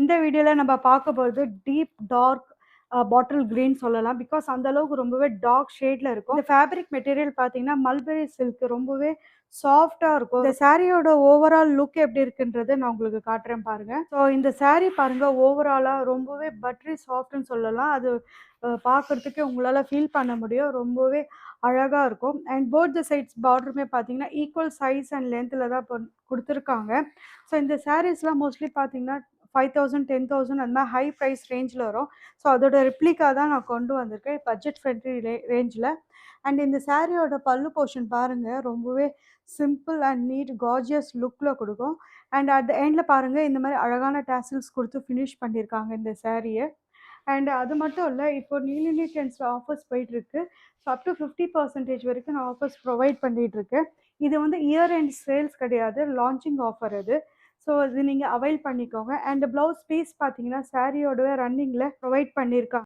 இந்த வீடியோல நம்ம பார்க்க போறது டீப் டார்க் பாட்டில் கிரீன் சொல்லலாம். பிகாஸ் அந்த அளவுக்கு ரொம்பவே டார்க் ஷேட்ல இருக்கும். இந்த ஃபேப்ரிக் மெட்டீரியல் பார்த்தீங்கன்னா மல்பெரி சில்க் ரொம்பவே சாஃப்டா இருக்கும். இந்த சாரியோட ஓவரால் லுக் எப்படி இருக்குன்றதை நான் உங்களுக்கு காட்டுறேன் பாருங்க. ஸோ இந்த saree பாருங்க ஓவராலா ரொம்பவே பட்ரி சாஃப்ட்னு சொல்லலாம். அது பார்க்கறதுக்கே உங்களால ஃபீல் பண்ண முடியும். ரொம்பவே அழகா இருக்கும். அண்ட் போத் த சைட்ஸ் பார்டருமே பார்த்தீங்கன்னா ஈக்குவல் சைஸ் அண்ட் லென்த்தில் தான் கொடுத்துருக்காங்க. ஸோ இந்த சாரீஸ்லாம் மோஸ்ட்லி பார்த்தீங்கன்னா 5000 10,000 அந்த மாதிரி ஹை ப்ரைஸ் ரேஞ்சில் வரும். ஸோ அதோட ரிப்ளிகா தான் நான் கொண்டு வந்திருக்கேன் பட்ஜெட் ஃப்ரெண்ட்லி ரேஞ்சில். அண்ட் இந்த சாரியோட பல்லு போர்ஷன் பாருங்கள் ரொம்பவே சிம்பிள் அண்ட் நீட் கார்ஜியஸ் லுக்கில் கொடுக்கும். அண்ட் அட் த எண்டில் பாருங்கள் இந்த மாதிரி அழகான டேசல்ஸ் கொடுத்து ஃபினிஷ் பண்ணியிருக்காங்க இந்த சாரியை. அண்ட் அது மட்டும் இல்லை, இப்போ நீலினி ட்ரெண்ட்ஸில் ஆஃபர்ஸ் போயிட்டுருக்கு. ஸோ அப் டு 50% வரைக்கும் நான் ஆஃபர்ஸ் ப்ரொவைட் பண்ணிகிட்ருக்கேன். இது வந்து இயர் எண்ட் சேல்ஸ் கிடையாது, லான்ச்சிங் ஆஃபர் அது. ஸோ இது நீங்கள் அவைல் பண்ணிக்கோங்க. அண்ட் ப்ளவுஸ் பீஸ் பார்த்தீங்கன்னா சாரியோடவே ரன்னிங்கில் ப்ரொவைட் பண்ணியிருக்காங்க.